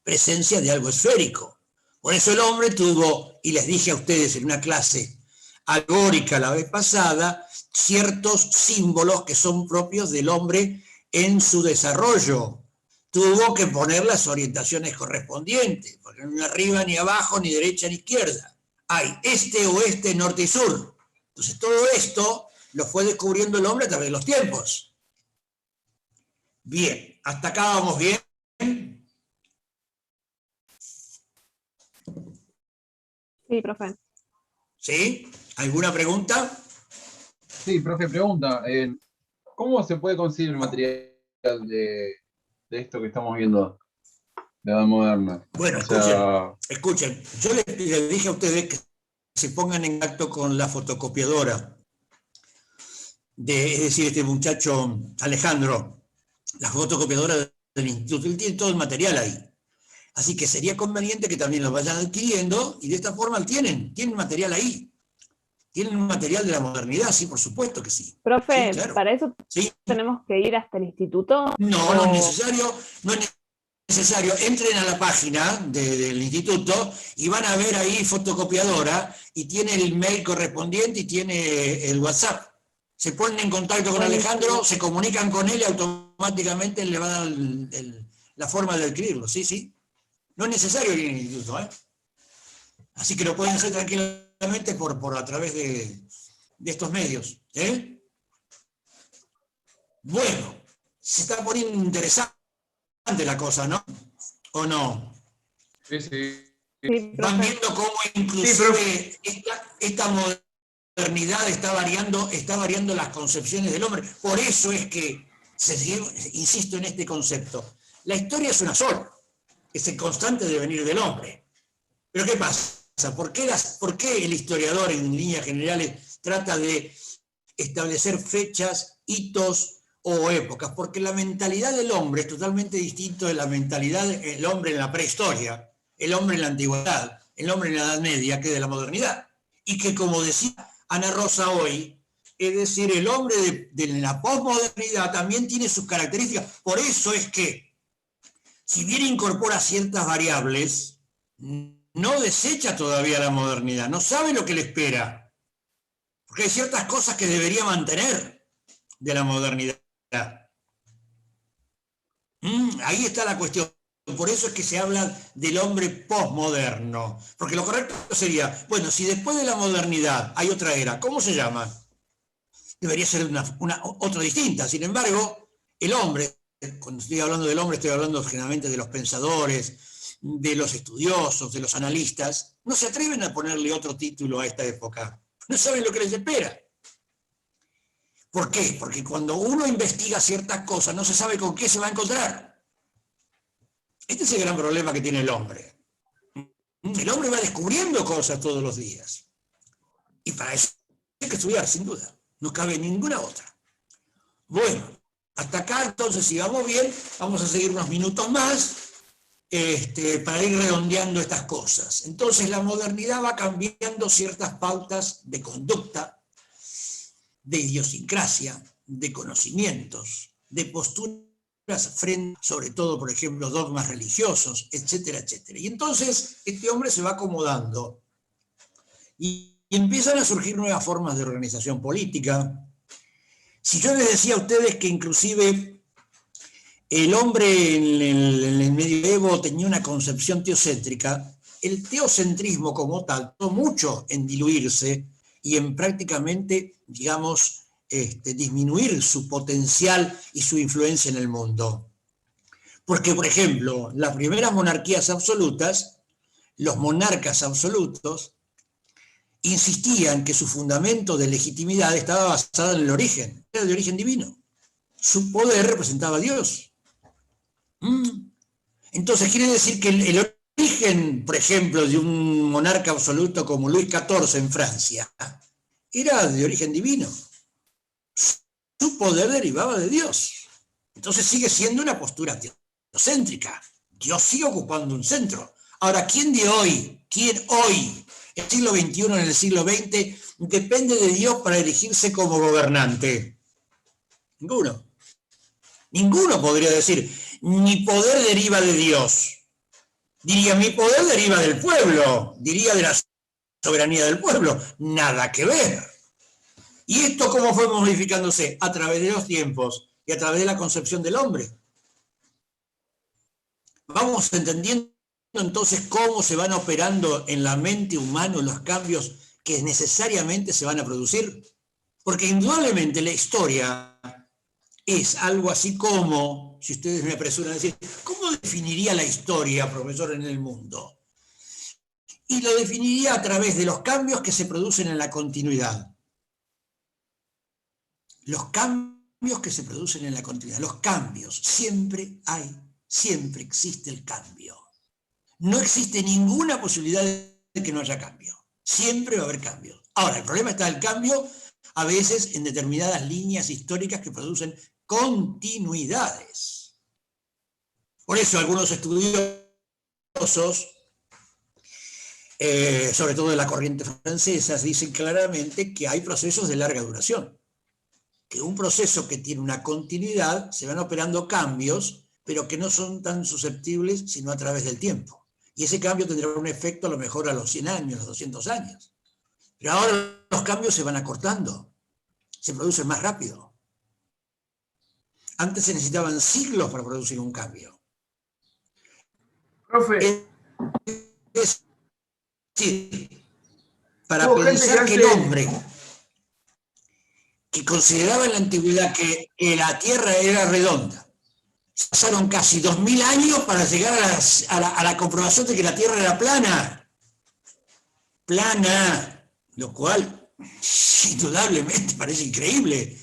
presencia de algo esférico. Por eso el hombre tuvo, y les dije a ustedes en una clase alegórica la vez pasada, ciertos símbolos que son propios del hombre en su desarrollo. Tuvo que poner las orientaciones correspondientes, porque no hay arriba, ni abajo, ni derecha, ni izquierda. Hay este, oeste, norte y sur. Entonces todo esto lo fue descubriendo el hombre a través de los tiempos. Bien, hasta acá vamos bien. Sí, profe. ¿Sí? ¿Alguna pregunta? Sí, profe, pregunta. ¿Cómo se puede conseguir material de esto que estamos viendo, de la edad moderna? Bueno, escuchen. Yo les dije a ustedes que se pongan en contacto con la fotocopiadora. Es decir, este muchacho Alejandro, la fotocopiadora del instituto, él tiene todo el material ahí. Así que sería conveniente que también lo vayan adquiriendo y de esta forma tienen material ahí. ¿Tienen un material de la modernidad? Sí, por supuesto que sí. Profe, sí, claro. ¿Para eso tenemos que ir hasta el instituto? No, no es necesario. Entren a la página del instituto y van a ver ahí fotocopiadora y tiene el mail correspondiente y tiene el WhatsApp. Se ponen en contacto con Alejandro, se comunican con él y automáticamente le va a dar la forma de adquirirlo. Sí, sí. No es necesario ir al instituto, ¿eh? Así que lo pueden hacer tranquilamente por a través de estos medios. Bueno, se está poniendo interesante la cosa, ¿no? ¿O no? Sí, sí. Van viendo cómo inclusive esta modernidad está variando las concepciones del hombre. Por eso es que insisto en este concepto. La historia es una sola. Es el constante devenir del hombre. Pero ¿qué pasa? ¿Por qué el historiador en líneas generales trata de establecer fechas, hitos o épocas? Porque la mentalidad del hombre es totalmente distinta de la mentalidad del hombre en la prehistoria, el hombre en la antigüedad, el hombre en la Edad Media, que de la modernidad. Y que, como decía Ana Rosa hoy, es decir, el hombre de la posmodernidad también tiene sus características. Por eso es que, si bien incorpora ciertas variables, no desecha todavía la modernidad, no sabe lo que le espera, porque hay ciertas cosas que debería mantener de la modernidad. Ahí está la cuestión. Por eso es que se habla del hombre posmoderno, porque lo correcto sería, bueno, si después de la modernidad hay otra era, ¿cómo se llama? Debería ser otra distinta. Sin embargo, el hombre, cuando estoy hablando del hombre, estoy hablando generalmente de los pensadores, de los estudiosos, de los analistas, no se atreven a ponerle otro título a esta época. No saben lo que les espera. ¿Por qué? Porque cuando uno investiga ciertas cosas no se sabe con qué se va a encontrar. Este es el gran problema que tiene el hombre. El hombre va descubriendo cosas todos los días. Y para eso hay que estudiar, sin duda. No cabe ninguna otra. Bueno, hasta acá entonces, si vamos bien, vamos a seguir unos minutos más para ir redondeando estas cosas. Entonces la modernidad va cambiando ciertas pautas de conducta, de idiosincrasia, de conocimientos, de posturas frente, sobre todo, por ejemplo, dogmas religiosos, etcétera, etcétera. Y entonces este hombre se va acomodando y empiezan a surgir nuevas formas de organización política. Si yo les decía a ustedes que inclusive el hombre en el medioevo tenía una concepción teocéntrica, el teocentrismo como tal tardó mucho en diluirse y en prácticamente, digamos, disminuir su potencial y su influencia en el mundo. Porque, por ejemplo, las primeras monarquías absolutas, los monarcas absolutos, insistían que su fundamento de legitimidad estaba basado en el origen, era de origen divino. Su poder representaba a Dios. Entonces quiere decir que el origen, por ejemplo, de un monarca absoluto como Luis XIV en Francia, era de origen divino. Su poder derivaba de Dios. Entonces sigue siendo una postura teocéntrica. Dios sigue ocupando un centro. Ahora, ¿quién hoy, en el siglo XXI, en el siglo XX, depende de Dios para elegirse como gobernante? Ninguno. Ninguno podría decir, mi poder deriva de Dios. Diría, mi poder deriva del pueblo. Diría de la soberanía del pueblo. Nada que ver. ¿Y esto cómo fue modificándose? A través de los tiempos y a través de la concepción del hombre. Vamos entendiendo entonces cómo se van operando en la mente humana los cambios que necesariamente se van a producir. Porque indudablemente la historia es algo así como, si ustedes me apresuran a decir, ¿cómo definiría la historia, profesor, en el mundo? Y lo definiría a través de los cambios que se producen en la continuidad. Los cambios que se producen en la continuidad, los cambios, siempre existe el cambio. No existe ninguna posibilidad de que no haya cambio. Siempre va a haber cambio. Ahora, el problema está el cambio a veces en determinadas líneas históricas que producen continuidades. Por eso algunos estudiosos, sobre todo de la corriente francesa, dicen claramente que hay procesos de larga duración. Que un proceso que tiene una continuidad, se van operando cambios, pero que no son tan susceptibles sino a través del tiempo. Y ese cambio tendrá un efecto a lo mejor a los 100 años, a los 200 años. Pero ahora los cambios se van acortando, se producen más rápido. Antes se necesitaban siglos para producir un cambio. Profe, Es decir, para pensar que el hombre que consideraba en la antigüedad que la Tierra era redonda, pasaron casi 2000 años para llegar a la comprobación de que la Tierra era plana. Plana, lo cual indudablemente parece increíble.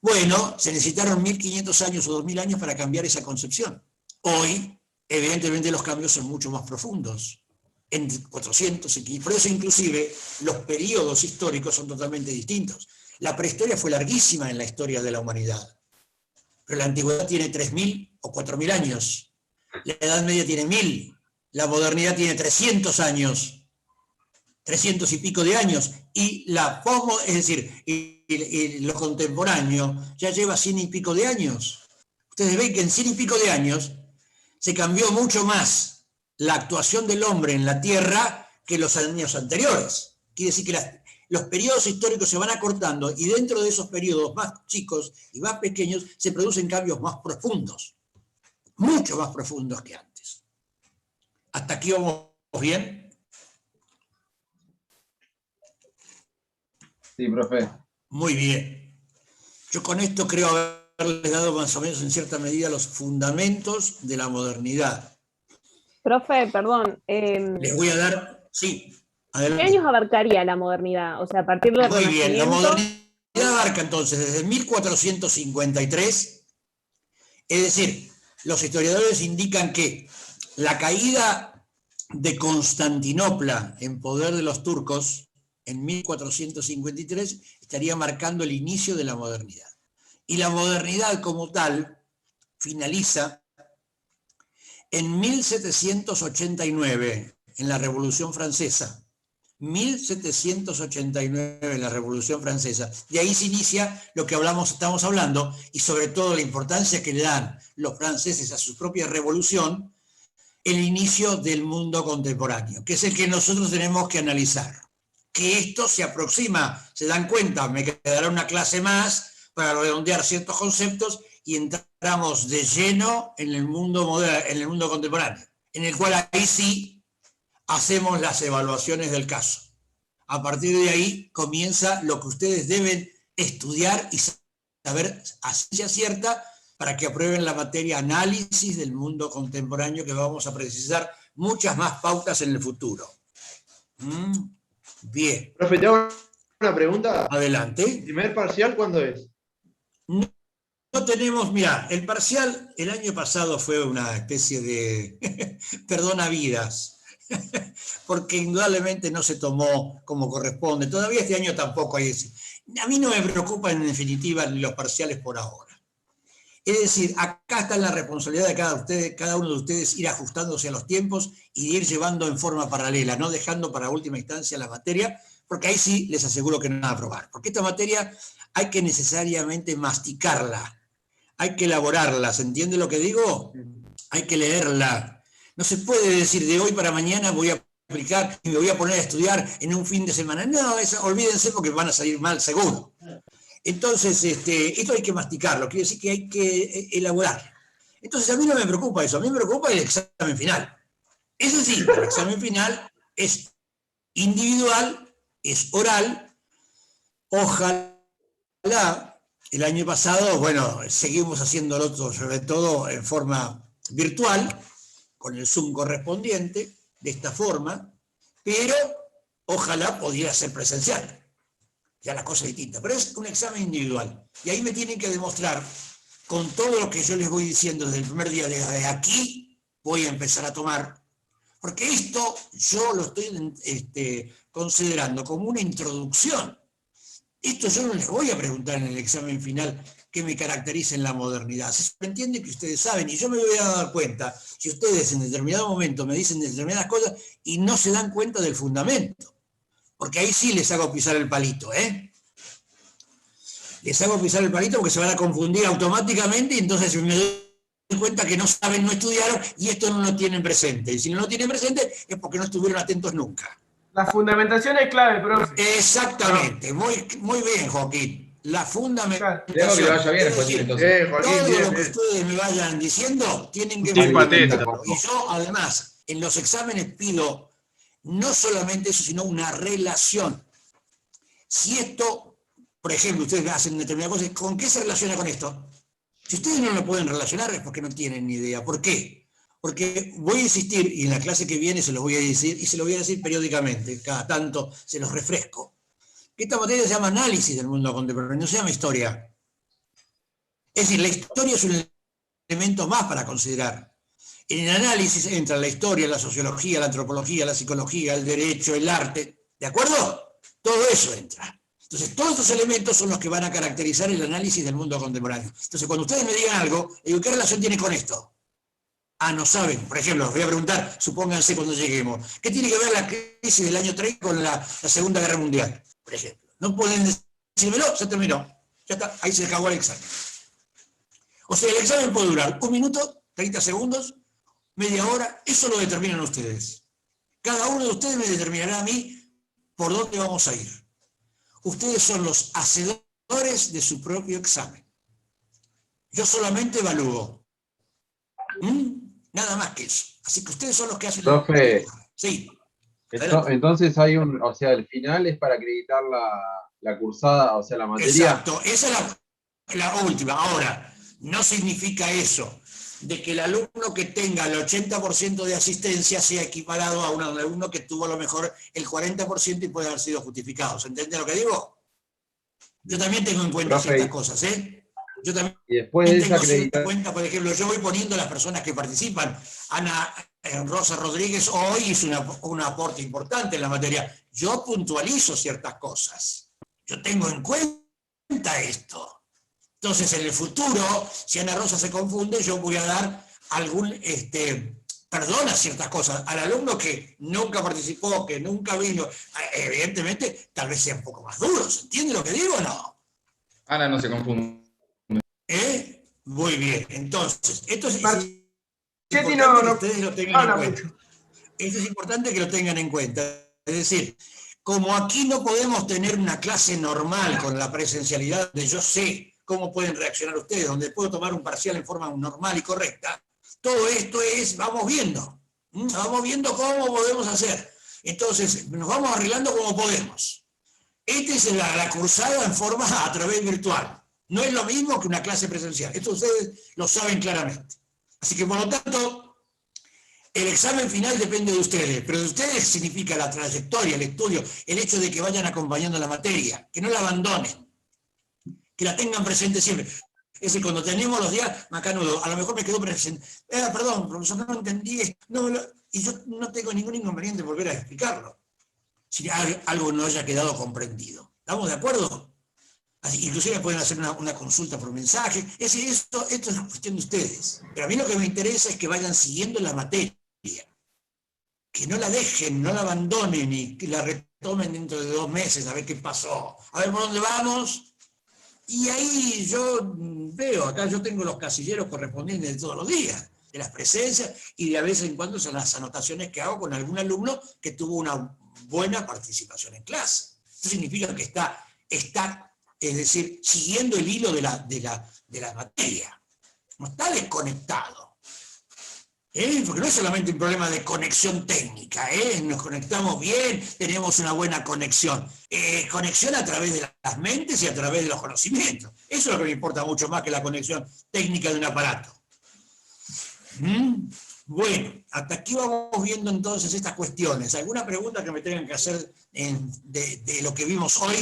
Bueno, se necesitaron 1500 años o 2000 años para cambiar esa concepción. Hoy, evidentemente, los cambios son mucho más profundos. En 400, por eso inclusive los periodos históricos son totalmente distintos. La prehistoria fue larguísima en la historia de la humanidad, pero la antigüedad tiene 3000 o 4000 años, la Edad Media tiene 1000, la modernidad tiene 300 años, 300 y pico de años, y es decir, y lo contemporáneo ya lleva 100 y pico de años. Ustedes ven que en 100 y pico de años se cambió mucho más la actuación del hombre en la Tierra que los años anteriores. Quiere decir que los periodos históricos se van acortando y dentro de esos periodos más chicos y más pequeños se producen cambios más profundos, mucho más profundos que antes. ¿Hasta aquí vamos bien? Sí, profe. Muy bien. Yo con esto creo haberles dado más o menos en cierta medida los fundamentos de la modernidad. Profe, perdón. Les voy a dar, sí, ¿Qué adelante. años abarcaría la modernidad? O sea, a partir del Muy bien, la Renacimiento. modernidad abarca entonces desde 1453, es decir, los historiadores indican que la caída de Constantinopla en poder de los turcos en 1453 estaría marcando el inicio de la modernidad. Y la modernidad como tal finaliza en 1789, en la Revolución Francesa. 1789 en la Revolución Francesa. De ahí se inicia lo que estamos hablando, y sobre todo la importancia que le dan los franceses a su propia revolución, el inicio del mundo contemporáneo, que es el que nosotros tenemos que analizar. Que esto se aproxima, se dan cuenta, me quedará una clase más para redondear ciertos conceptos y entramos de lleno en el mundo moderno, en el mundo contemporáneo, en el cual ahí sí hacemos las evaluaciones del caso. A partir de ahí comienza lo que ustedes deben estudiar y saber a ciencia cierta para que aprueben la materia análisis del mundo contemporáneo, que vamos a precisar muchas más pautas en el futuro. Bien. Profe, te hago una pregunta. Adelante. ¿El primer parcial cuándo es? No tenemos, mira, el parcial el año pasado fue una especie de perdonavidas, porque indudablemente no se tomó como corresponde. Todavía este año tampoco hay ese. A mí no me preocupan en definitiva ni los parciales por ahora. Es decir, acá está la responsabilidad de cada uno de ustedes ir ajustándose a los tiempos y de ir llevando en forma paralela, no dejando para última instancia la materia, porque ahí sí les aseguro que no van a aprobar. Porque esta materia hay que necesariamente masticarla, hay que elaborarla, ¿se entiende lo que digo? Hay que leerla. No se puede decir de hoy para mañana voy a aplicar y me voy a poner a estudiar en un fin de semana. No, olvídense porque van a salir mal seguro. Entonces, esto hay que masticarlo, quiere decir que hay que elaborar. Entonces, a mí no me preocupa eso, a mí me preocupa el examen final. Es decir, el examen final es individual, es oral. Ojalá, el año pasado, bueno, seguimos haciéndolo sobre todo en forma virtual, con el Zoom correspondiente, de esta forma, pero ojalá pudiera ser presencial. Ya la cosa es distinta, pero es un examen individual. Y ahí me tienen que demostrar, con todo lo que yo les voy diciendo desde el primer día, desde aquí voy a empezar a tomar, porque esto yo lo estoy considerando como una introducción. Esto yo no les voy a preguntar en el examen final qué me caracteriza en la modernidad. Se entiende que ustedes saben, y yo me voy a dar cuenta si ustedes en determinado momento me dicen determinadas cosas y no se dan cuenta del fundamento. Porque ahí sí les hago pisar el palito, ¿eh? Les hago pisar el palito porque se van a confundir automáticamente y entonces me doy cuenta que no saben, no estudiaron y esto no lo tienen presente. Y si no lo tienen presente es porque no estuvieron atentos nunca. La fundamentación es clave, profe. Exactamente, muy bien, Joaquín. La fundamentación. Dejo que le vaya bien, Es decir, entonces. Joaquín, todo bien, lo que bien. ustedes me vayan diciendo tienen que Sí, fundamentarlo. Y yo, además, en los exámenes pido no solamente eso, sino una relación. Si esto, por ejemplo, ustedes hacen determinadas cosas, ¿con qué se relaciona con esto? Si ustedes no lo pueden relacionar es porque no tienen ni idea. ¿Por qué? Porque voy a insistir, y en la clase que viene se los voy a decir, y se lo voy a decir periódicamente, cada tanto se los refresco, que esta materia se llama análisis del mundo contemporáneo, no se llama historia. Es decir, la historia es un elemento más para considerar. En el análisis entra la historia, la sociología, la antropología, la psicología, el derecho, el arte, ¿de acuerdo? Todo eso entra. Entonces, todos estos elementos son los que van a caracterizar el análisis del mundo contemporáneo. Entonces, cuando ustedes me digan algo, digo, ¿qué relación tiene con esto? Ah, no saben. Por ejemplo, les voy a preguntar, supónganse cuando lleguemos, ¿qué tiene que ver la crisis del año 30 con la Segunda Guerra Mundial? Por ejemplo. No pueden decírmelo, se terminó. Ya está, ahí se acabó el examen. O sea, el examen puede durar 1 minuto, 30 segundos, media hora, eso lo determinan ustedes. Cada uno de ustedes me determinará a mí por dónde vamos a ir. Ustedes son los hacedores de su propio examen. Yo solamente evalúo. Nada más que eso. Así que ustedes son los que hacen... Profe. Sí. Entonces hay o sea, el final es para acreditar la cursada, o sea, la materia. Exacto, esa es la última. Ahora, no significa eso, de que el alumno que tenga el 80% de asistencia sea equiparado a un alumno que tuvo a lo mejor el 40% y puede haber sido justificado. ¿Se entiende lo que digo? Yo también tengo en cuenta Profe, ciertas cosas, ¿eh? Yo también y después de esa tengo en acreditación, cuenta, por ejemplo, yo voy poniendo las personas que participan. Ana Rosa Rodríguez hoy hizo un aporte importante en la materia. Yo puntualizo ciertas cosas. Yo tengo en cuenta esto. Entonces, en el futuro, si Ana Rosa se confunde, yo voy a dar algún perdón a ciertas cosas. Al alumno que nunca participó, que nunca vino, evidentemente, tal vez sea un poco más duro. ¿Se entiende lo que digo o no? Ana no se confunde. Muy bien. Entonces, esto es Marchetti importante que no ustedes lo tengan en habla cuenta. mucho. Esto es importante que lo tengan en cuenta. Es decir, como aquí no podemos tener una clase normal con la presencialidad donde yo sé cómo pueden reaccionar ustedes, donde puedo tomar un parcial en forma normal y correcta, todo esto es, vamos viendo cómo podemos hacer. Entonces, nos vamos arreglando como podemos. Esta es la cursada en forma a través virtual. No es lo mismo que una clase presencial. Esto ustedes lo saben claramente. Así que, por lo tanto, el examen final depende de ustedes, pero de ustedes significa la trayectoria, el estudio, el hecho de que vayan acompañando la materia, que no la abandonen, que la tengan presente siempre. Es decir, cuando tenemos los días, Macanudo, a lo mejor me quedó presente. Perdón, profesor, no entendí esto. Y yo no tengo ningún inconveniente en volver a explicarlo, si algo no haya quedado comprendido. ¿Estamos de acuerdo? Así, inclusive pueden hacer una consulta por mensaje. Es decir, esto es cuestión de ustedes. Pero a mí lo que me interesa es que vayan siguiendo la materia. Que no la dejen, no la abandonen y que la retomen dentro de 2 meses a ver qué pasó. A ver por dónde vamos. Y ahí yo veo, acá yo tengo los casilleros correspondientes de todos los días, de las presencias y de a vez en cuando son las anotaciones que hago con algún alumno que tuvo una buena participación en clase. Esto significa que está, es decir, siguiendo el hilo de la materia. No está desconectado. Porque no es solamente un problema de conexión técnica, nos conectamos bien, tenemos una buena conexión. Conexión a través de las mentes y a través de los conocimientos. Eso es lo que me importa mucho más que la conexión técnica de un aparato. Bueno, hasta aquí vamos viendo entonces estas cuestiones. ¿Alguna pregunta que me tengan que hacer de lo que vimos hoy?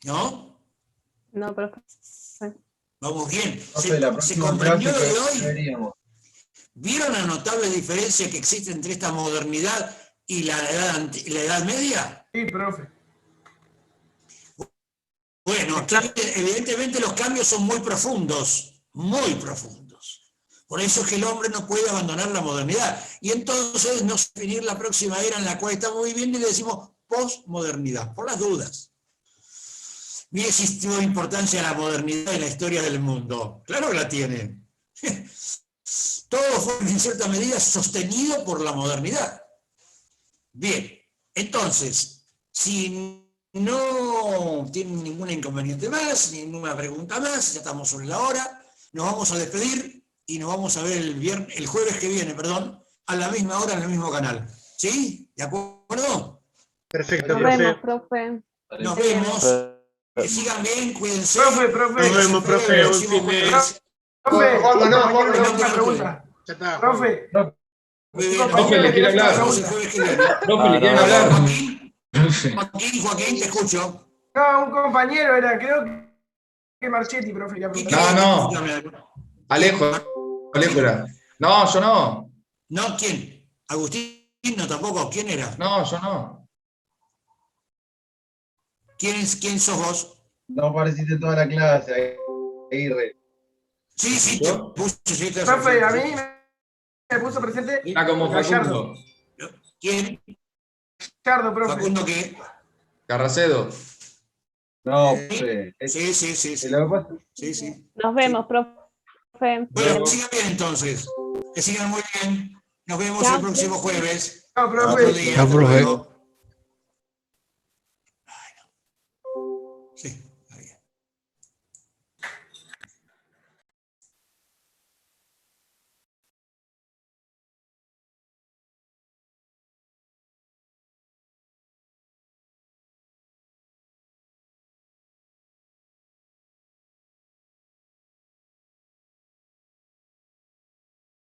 ¿No? No, profe. Vamos bien. profe, la ¿Se próxima comprendió clase lo de que hoy? veríamos. ¿Vieron la notable diferencia que existe entre esta modernidad y la edad media? Sí, profe. Bueno, aquí, evidentemente los cambios son muy profundos, muy profundos. Por eso es que el hombre no puede abandonar la modernidad. Y entonces no sé definir la próxima era en la cual estamos viviendo y le decimos posmodernidad, por las dudas. Ni existió importancia la modernidad en la historia del mundo. Claro que la tiene. Todo fue en cierta medida sostenido por la modernidad. Bien, entonces, si no tienen ningún inconveniente más, ninguna pregunta más, ya estamos sobre la hora, nos vamos a despedir y nos vamos a ver el jueves que viene, a la misma hora en el mismo canal. ¿Sí? ¿De acuerdo? Perfecto, Nos vemos, profe. Nos vemos. Que sigan bien, cuídense. Profe. Nos vemos, profe. El próximo jueves. Profe, Juanma, no, compañero, Juanma, una pregunta. Ya está. Profe, Muy bien, Profe, le quiere hablar. nos vemos el jueves que viene. Profe, le quieren hablar. Joaquín, te escucho. no, un compañero era, creo que Marchetti, profe, quería preguntar. No. Alejo era. No, yo no. No, ¿quién? ¿Agustín? No, tampoco. ¿Quién era? No, yo no. ¿Quién sos vos? No apareciste toda la clase, Aguirre. Sí, ¿Yo? te puse, sí, te Profe, a sí. mí me puso presente Está como Gallardo. Facundo. ¿Quién? Gallardo, profe. ¿Facundo qué? Carracedo. No, profe. Sí. Lo que pasa- Sí. Nos vemos, profe. Bueno, que sigan bien entonces. Que sigan muy bien. Nos vemos Chao. el próximo jueves. Chao, Otro profe. día. Chao, Hasta profe. luego.